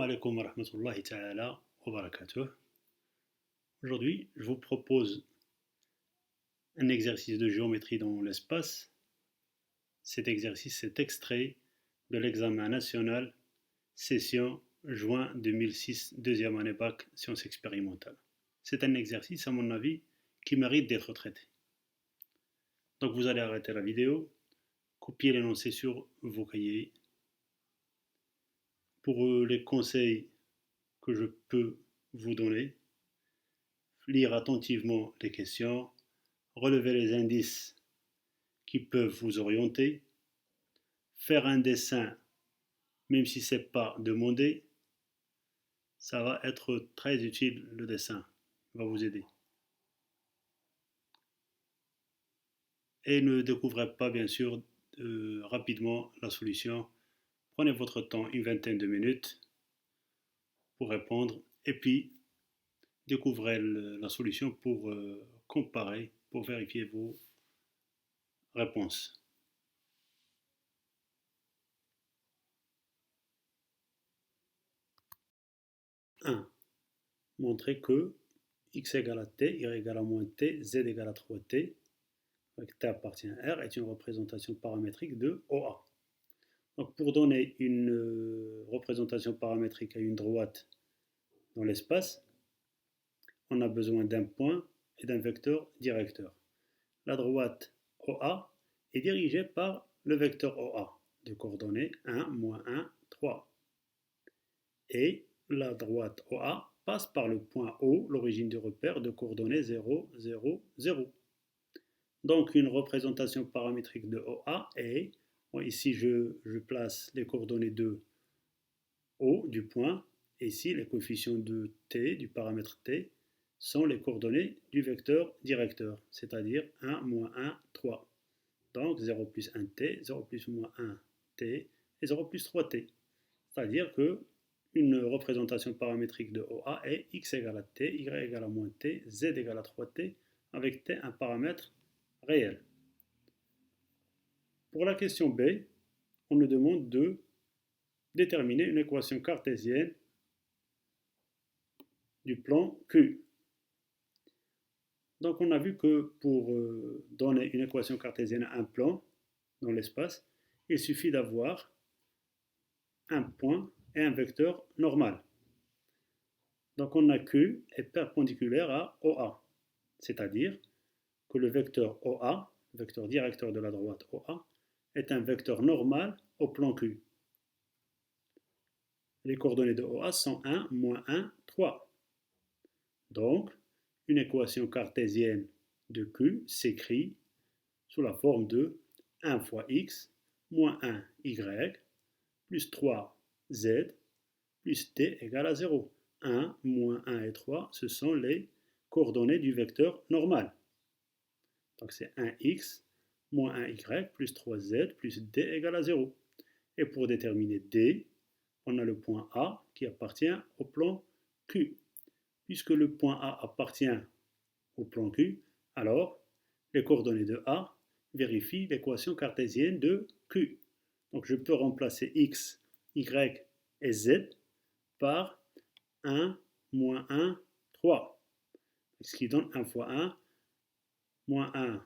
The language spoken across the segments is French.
alaikum wa rahmatullahi ta'ala wa barakatuh. Aujourd'hui, je vous propose un exercice de géométrie dans l'espace. Cet exercice est extrait de l'examen national session juin 2006, deuxième année bac, sciences expérimentales. C'est un exercice, à mon avis, qui mérite d'être traité. Donc vous allez arrêter la vidéo, copier l'énoncé sur vos cahiers. Pour les conseils que je peux vous donner, lire attentivement les questions, relever les indices qui peuvent vous orienter, faire un dessin même si ce n'est pas demandé, ça va être très utile, le dessin va vous aider. Et ne découvrez pas bien sûr rapidement la solution. Prenez votre temps, une vingtaine de minutes pour répondre et puis découvrez la solution pour comparer, pour vérifier vos réponses. 1. Montrer que x égale à t, y égale à moins t, z égale à 3t, avec t appartient à R, est une représentation paramétrique de OA. Donc pour donner une représentation paramétrique à une droite dans l'espace, on a besoin d'un point et d'un vecteur directeur. La droite OA est dirigée par le vecteur OA de coordonnées 1, moins 1, 3. Et la droite OA passe par le point O, l'origine du repère, de coordonnées 0, 0, 0. Donc une représentation paramétrique de OA est, bon, ici je place les coordonnées de O, du point, et ici les coefficients de t, du paramètre t, sont les coordonnées du vecteur directeur, c'est-à-dire 1, moins 1, 3. Donc 0 plus 1t, 0 plus moins 1t et 0 plus 3t. C'est-à-dire que une représentation paramétrique de OA est x égale à t, y égale à moins t, z égale à 3t, avec t un paramètre réel. Pour la question B, on nous demande de déterminer une équation cartésienne du plan Q. Donc on a vu que pour donner une équation cartésienne à un plan dans l'espace, il suffit d'avoir un point et un vecteur normal. Donc on a Q est perpendiculaire à OA, c'est-à-dire que le vecteur OA, vecteur directeur de la droite OA, est un vecteur normal au plan Q. Les coordonnées de OA sont 1, moins 1, 3. Donc, une équation cartésienne de Q s'écrit sous la forme de 1 fois x, moins 1 y, plus 3 z, plus t égale à 0. 1, moins 1 et 3, ce sont les coordonnées du vecteur normal. Donc c'est 1x, moins 1y, plus 3z, plus d égale à 0. Et pour déterminer d, on a le point A qui appartient au plan Q. Puisque le point A appartient au plan Q, alors les coordonnées de A vérifient l'équation cartésienne de Q. Donc je peux remplacer x, y et z par 1, moins 1, 3. Ce qui donne 1 fois 1, moins 1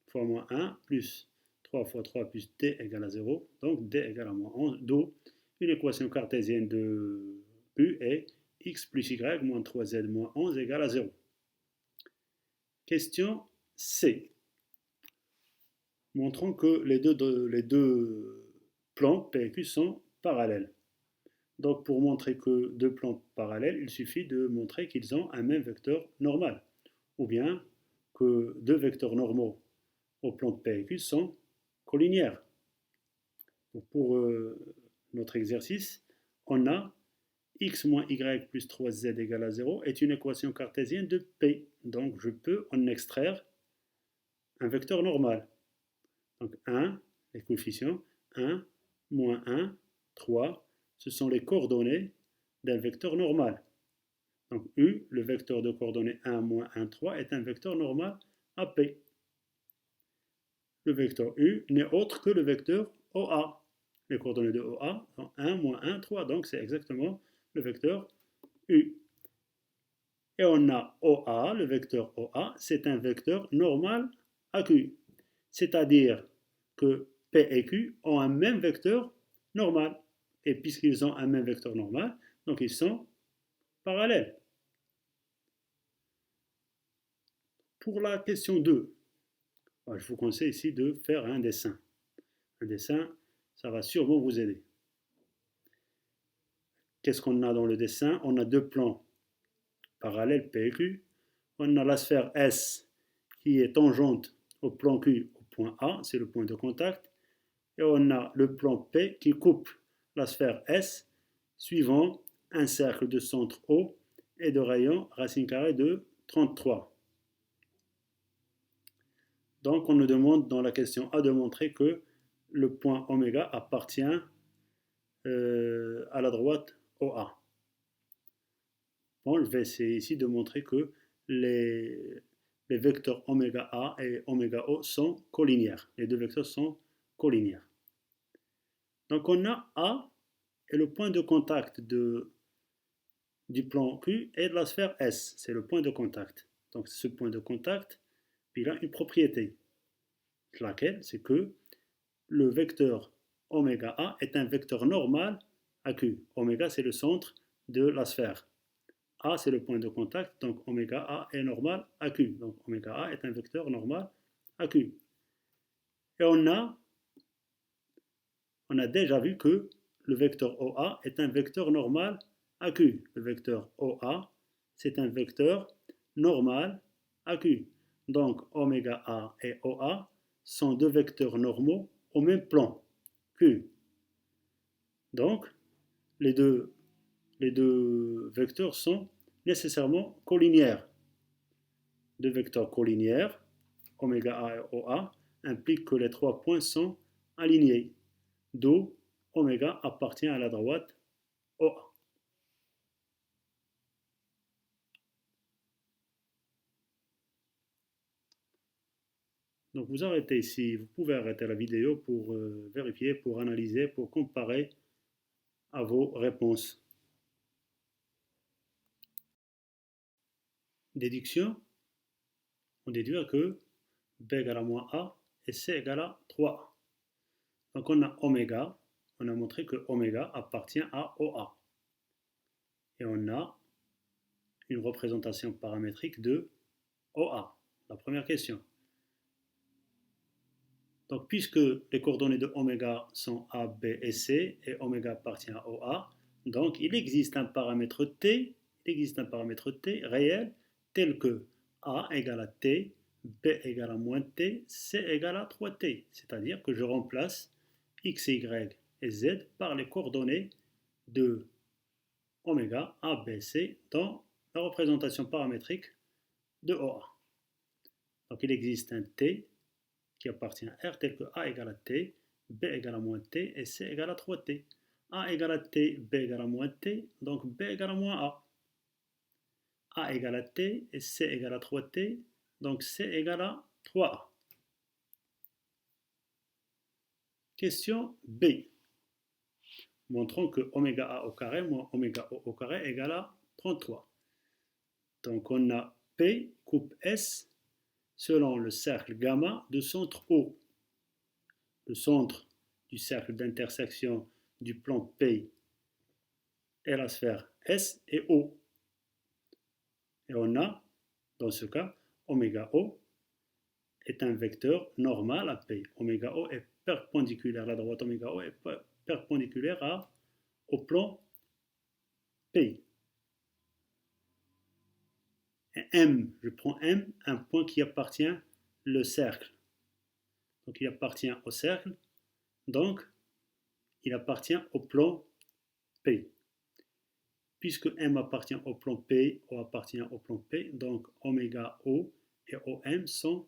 fois moins 1, plus 3 fois 3 plus d égale à 0. Donc d égale à moins 11. D'où une équation cartésienne de Q est x plus y moins 3z moins 11 égale à 0. Question C. Montrons que les deux plans P et Q sont parallèles. Donc pour montrer que deux plans parallèles, il suffit de montrer qu'ils ont un même vecteur normal. Ou bien que deux vecteurs normaux au plan de P et Q sont collinéaires. Donc pour notre exercice, on a x moins y plus 3z égale à 0 est une équation cartésienne de P. Donc je peux en extraire un vecteur normal. Donc 1, les coefficients, 1, moins 1, 3, ce sont les coordonnées d'un vecteur normal. Donc U, le vecteur de coordonnées 1, moins 1, 3, est un vecteur normal à P. Le vecteur U n'est autre que le vecteur OA. Les coordonnées de OA sont 1, moins 1, 3. Donc c'est exactement le vecteur U. Et on a OA, le vecteur OA, c'est un vecteur normal à Q. C'est-à-dire que P et Q ont un même vecteur normal. Et puisqu'ils ont un même vecteur normal, donc ils sont parallèles. Pour la question 2, je vous conseille ici de faire un dessin. Un dessin, ça va sûrement vous aider. Qu'est-ce qu'on a dans le dessin? On a deux plans parallèles P et Q. On a la sphère S qui est tangente au plan Q au point A, c'est le point de contact. Et on a le plan P qui coupe la sphère S suivant un cercle de centre O et de rayon racine carrée de 33. Donc on nous demande dans la question A de montrer que le point oméga appartient à la droite OA. Bon, je vais essayer ici de montrer que les vecteurs oméga A et oméga O sont collinéaires. Les deux vecteurs sont collinéaires. Donc on a A et le point de contact du plan Q et de la sphère S. C'est le point de contact. Donc ce point de contact, il a une propriété. Laquelle? C'est que le vecteur oméga A est un vecteur normal à Q. Oméga, c'est le centre de la sphère. A, c'est le point de contact, donc oméga A est normal à Q. Donc oméga A est un vecteur normal à Q. Et on a déjà vu que le vecteur OA est un vecteur normal à Q. Le vecteur OA, c'est un vecteur normal à Q. Donc oméga A et OA sont deux vecteurs normaux au même plan, Q. Donc, les deux vecteurs sont nécessairement collinéaires. Deux vecteurs collinéaires, oméga A et OA, impliquent que les trois points sont alignés, d'où oméga appartient à la droite OA. Donc vous arrêtez ici, vous pouvez arrêter la vidéo pour vérifier, pour analyser, pour comparer à vos réponses. Déduction, on déduit que B égale à moins A et C égale à 3. Donc on a oméga, on a montré que oméga appartient à OA. Et on a une représentation paramétrique de OA, la première question. Donc puisque les coordonnées de oméga sont A, B et C, et oméga appartient à OA, donc il existe un paramètre T, réel tel que A égale à T, B égale à moins T, C égale à 3T. C'est-à-dire que je remplace X, Y et Z par les coordonnées de oméga, A, B, C dans la représentation paramétrique de OA. Donc il existe un T qui appartient à R tel que A égale à T, B égale à moins T et C égale à 3T. A égale à T, B égale à moins T, donc B égale à moins A. A égale à T et C égale à 3T, donc C égale à 3A. Question B. Montrons que oméga A au carré moins oméga O au carré égale à 33. Donc on a P coupe S selon le cercle gamma de centre O. Le centre du cercle d'intersection du plan P est la sphère S et O. Et on a, dans ce cas, oméga O est un vecteur normal à P. Oméga O est perpendiculaire, la droite oméga O est perpendiculaire au plan P. Et M, je prends M, un point qui appartient au cercle. Donc il appartient au cercle, donc il appartient au plan P. Puisque M appartient au plan P, O appartient au plan P, donc oméga O et OM sont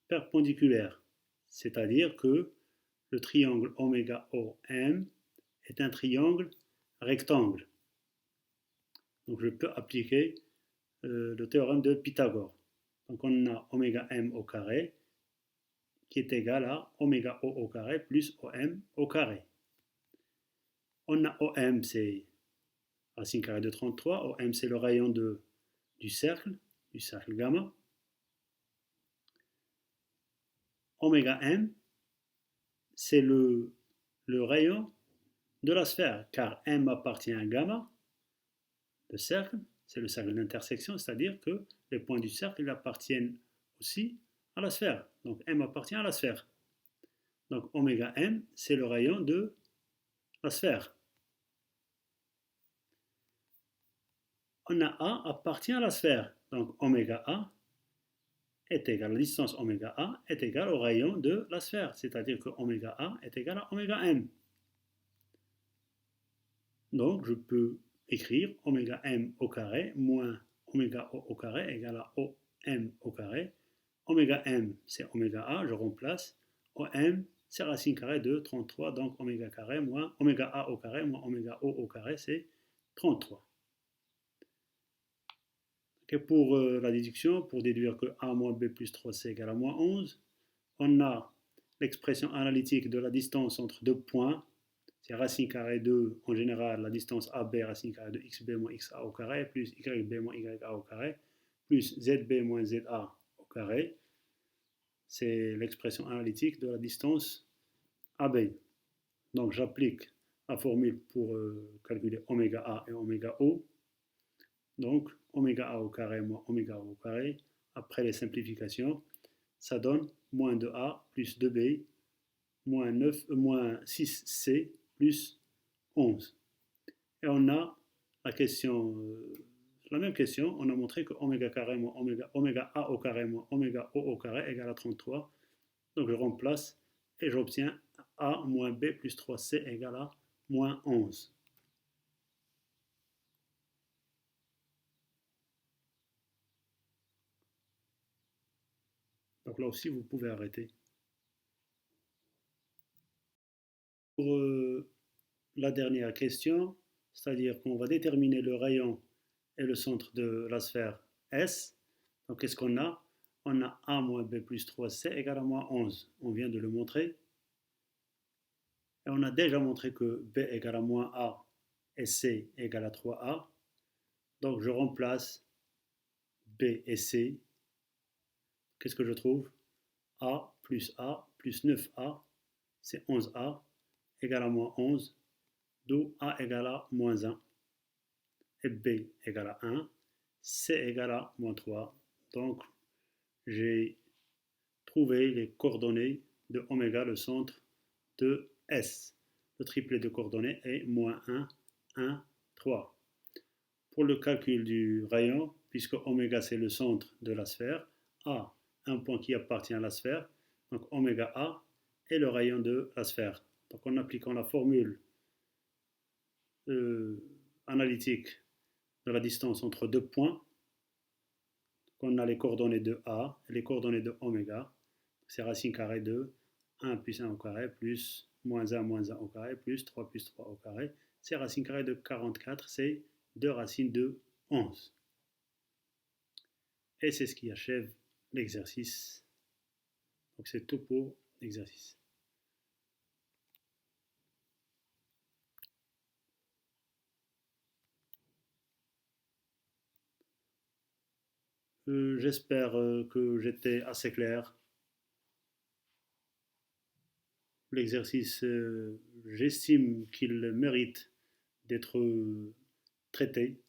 perpendiculaires. C'est-à-dire que le triangle oméga OM est un triangle rectangle. Donc je peux appliquer le théorème de Pythagore. Donc on a oméga M au carré qui est égal à oméga O au carré plus OM au carré. On a OM, c'est racine carrée de 33. OM, c'est le rayon du cercle gamma. Oméga M, c'est le rayon de la sphère, car M appartient à gamma, le cercle, c'est le cercle d'intersection, c'est-à-dire que les points du cercle ils appartiennent aussi à la sphère. Donc M appartient à la sphère. Donc oméga M, c'est le rayon de la sphère. On a A appartient à la sphère. Donc oméga A est égal, la distance oméga A est égale au rayon de la sphère, c'est-à-dire que oméga A est égal à oméga M. Donc je peux écrire oméga M au carré moins oméga O au carré égale à OM au carré. Oméga M, c'est oméga A, je remplace. OM, c'est racine carrée de 33, donc oméga carré moins oméga A au carré moins oméga O au carré, c'est 33. Okay, pour la déduction, pour déduire que A moins B plus 3C égale à moins 11, on a l'expression analytique de la distance entre deux points. C'est racine carrée de, en général, la distance AB, racine carrée de XB moins XA au carré, plus YB moins YA au carré, plus ZB moins ZA au carré. C'est l'expression analytique de la distance AB. Donc j'applique la formule pour calculer oméga A et oméga O. Donc oméga A au carré moins oméga O au carré. Après les simplifications, ça donne moins 2A plus 2B moins 6C plus 11. Et on a la même question, on a montré que oméga carré moins oméga A au carré moins oméga O au carré égale à 33. Donc je remplace et j'obtiens A moins B plus 3C égale à moins 11. Donc là aussi, vous pouvez arrêter. Pour la dernière question, c'est-à-dire qu'on va déterminer le rayon et le centre de la sphère S. Donc qu'est-ce qu'on a? On a A moins B plus 3C égale à moins 11. On vient de le montrer. Et on a déjà montré que B égale à moins A et C égale à 3A. Donc je remplace B et C. Qu'est-ce que je trouve? A plus 9A, c'est 11A, égale à moins 11, d'où A égale à moins 1, et B égale à 1, C égale à moins 3. Donc, j'ai trouvé les coordonnées de oméga, le centre de S. Le triplet de coordonnées est moins 1, 1, 3. Pour le calcul du rayon, puisque oméga c'est le centre de la sphère, A, un point qui appartient à la sphère, donc oméga A est le rayon de la sphère. Donc en appliquant la formule analytique de la distance entre deux points, on a les coordonnées de A et les coordonnées de oméga, c'est racine carrée de 1 plus 1 au carré plus moins 1 au carré plus 3 au carré, c'est racine carrée de 44, c'est 2 racines de 11. Et c'est ce qui achève l'exercice. Donc c'est tout pour l'exercice. J'espère que j'étais assez clair. L'exercice, j'estime qu'il mérite d'être traité.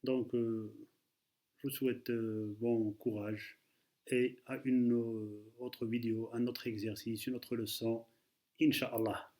Donc, je vous souhaite bon courage et à une autre vidéo, un autre exercice, une autre leçon, Inch'Allah.